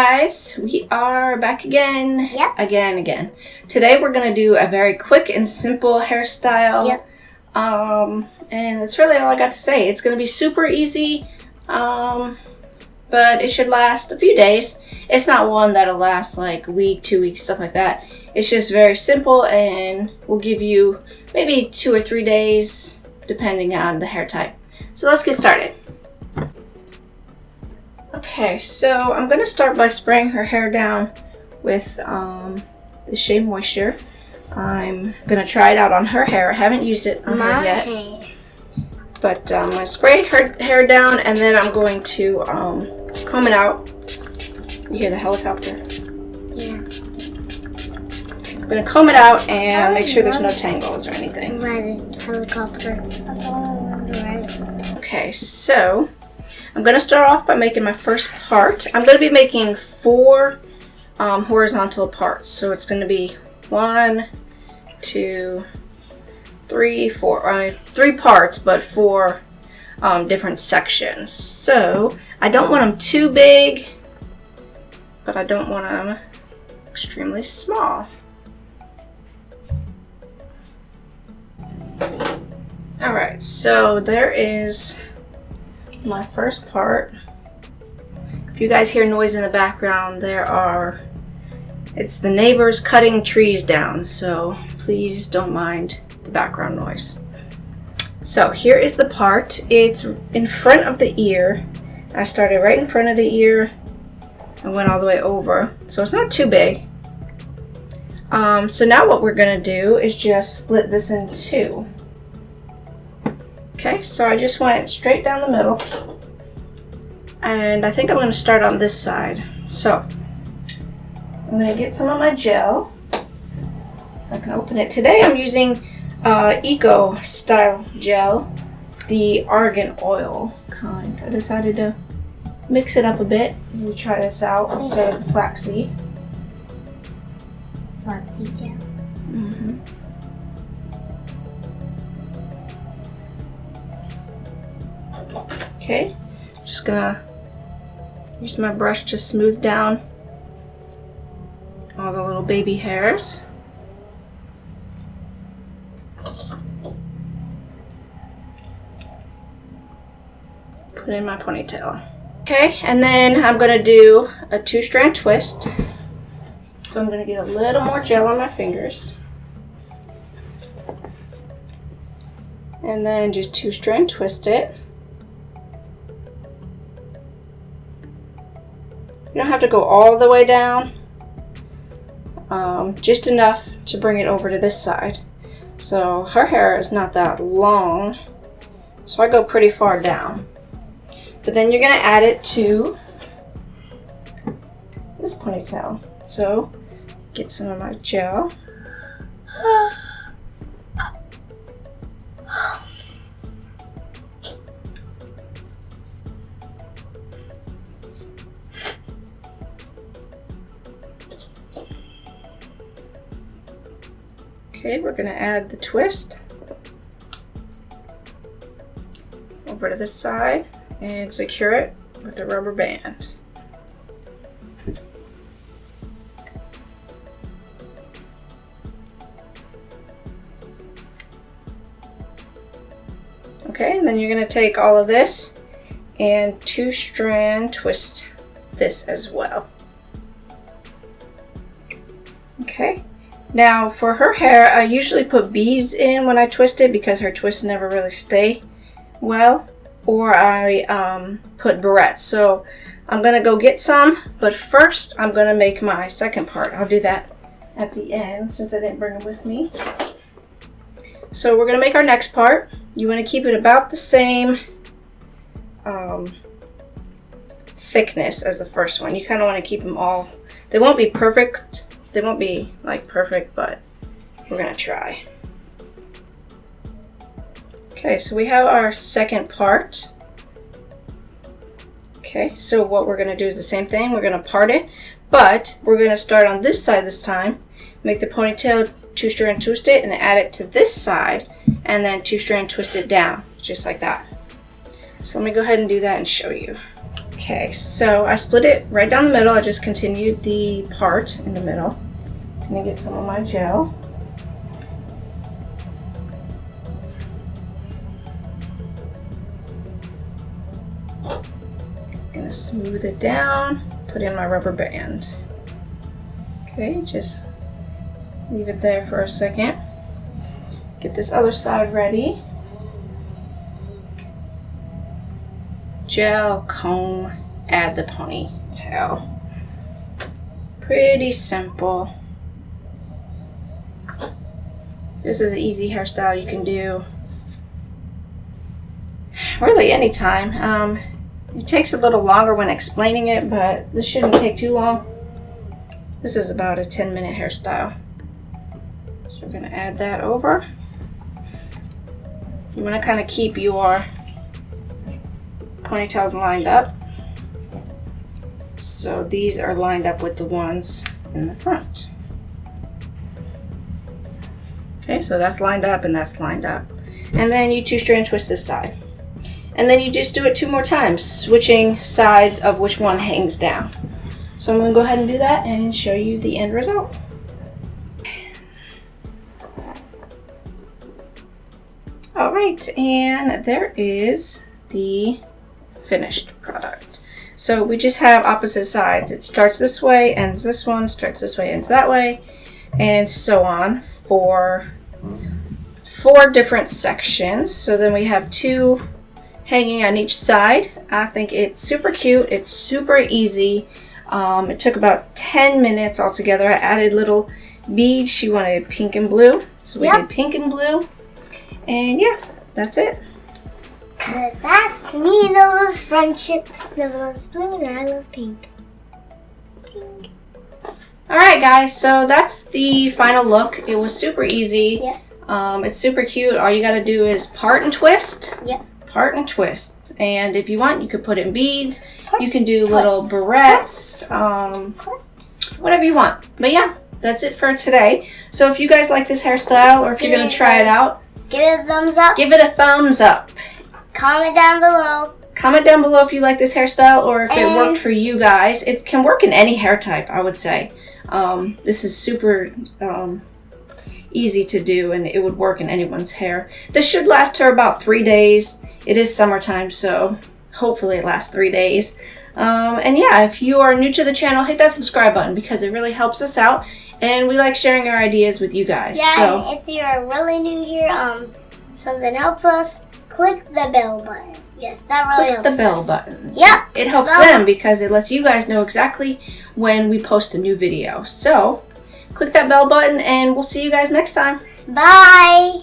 guys, we are back again. Yep. Again. Today we're gonna do a very quick and simple hairstyle. Yep. And that's really all I got to say. It's gonna be super easy, but it should last a few days. It's not one that'll last like a week, 2 weeks, stuff like that. It's just very simple, and we'll give you maybe 2 or 3 days depending on the hair type. So let's get started. Okay, so I'm going to start by spraying her hair down with the Shea Moisture. I'm going to try it out on her hair. I haven't used it on her yet. Hair. But I'm going to spray her hair down, and then I'm going to comb it out. You hear the helicopter? Yeah. I'm going to comb it out and make sure there's no tangles or anything. Helicopter. Okay, so I'm going to start off by making my first part. I'm going to be making 4 horizontal parts. So it's going to be 1, 2, 3, 4. 3 parts, but 4 different sections. So I don't want them too big, but I don't want them extremely small. Alright, so there is my first part. If you guys hear noise in the background, it's the neighbors cutting trees down, so please don't mind the background noise. So here is the part. It's in front of the ear. I started right in front of the ear and went all the way over, so it's not too big. So now what we're gonna do is just split this in 2. Okay, so I just went straight down the middle, and I think I'm going to start on this side. So I'm going to get some of my gel. I can open it. Today I'm using Eco Style gel, the argan oil kind. I decided to mix it up a bit. We try this out instead of the flaxseed. Flaxseed gel. Mm-hmm. Okay, just gonna use my brush to smooth down all the little baby hairs. Put in my ponytail. Okay, and then I'm gonna do a 2-strand twist. So I'm gonna get a little more gel on my fingers. And then just 2-strand twist it. You don't have to go all the way down, just enough to bring it over to this side. So her hair is not that long, so I go pretty far down. But then you're going to add it to this ponytail. So get some of my gel. Okay, we're going to add the twist over to this side and secure it with the rubber band. Okay, and then you're going to take all of this and 2-strand twist this as well. Okay. Now for her hair, I usually put beads in when I twist it because her twists never really stay well, or I put barrettes. So I'm going to go get some, but first I'm going to make my second part. I'll do that at the end since I didn't bring them with me. So we're going to make our next part. You want to keep it about the same thickness as the first one. You kind of want to keep them all, they won't be perfect. They won't be like perfect, but we're gonna try. Okay, so we have our second part. Okay, so what we're gonna do is the same thing. We're gonna part it, but we're gonna start on this side this time. Make the ponytail 2-strand twist it and add it to this side, and then 2-strand twist it down, just like that. So let me go ahead and do that and show you. Okay. Okay, so I split it right down the middle. I just continued the part in the middle. I'm gonna get some of my gel. Gonna smooth it down, put in my rubber band. Okay, just leave it there for a second. Get this other side ready. Gel, comb, add the ponytail. Pretty simple. This is an easy hairstyle you can do really anytime. It takes a little longer when explaining it, but this shouldn't take too long. This is about a 10-minute hairstyle. So we're gonna add that over. You wanna kind of keep your ponytails lined up. So these are lined up with the ones in the front. Okay, so that's lined up and that's lined up. And then you 2-strand twist this side. And then you just do it 2 more times, switching sides of which one hangs down. So I'm gonna go ahead and do that and show you the end result. All right, and there is the finished product. So we just have opposite sides. It starts this way, ends this one, starts this way, ends that way, and so on for 4 different sections. So then we have 2 hanging on each side. I think it's super cute. It's super easy. It took about 10 minutes altogether. I added little beads. She wanted pink and blue, so we did pink and blue. And yeah, that's it. Cause that's me and Noah's friendship. Noah loves blue and I love pink. Pink. Alright guys, so that's the final look. It was super easy. Yep. It's super cute. All you gotta do is part and twist. Yep. Part and twist. And if you want, you could put in beads. You can do little barrettes. Whatever you want. But yeah, that's it for today. So if you guys like this hairstyle or if you're gonna try it out, give it a thumbs up. Give it a thumbs up. Comment down below. Comment down below if you like this hairstyle or if it worked for you guys. It can work in any hair type, I would say. This is super easy to do and it would work in anyone's hair. This should last her about 3 days. It is summertime, so hopefully it lasts 3 days. And yeah, if you are new to the channel, hit that subscribe button because it really helps us out and we like sharing our ideas with you guys. Yeah, so and if you're really new here, something helps us, click the bell button. Yes, that really helps click the bell us. button. Yep. It helps them because it lets you guys know exactly when we post a new video. So click that bell button and we'll see you guys next time. Bye.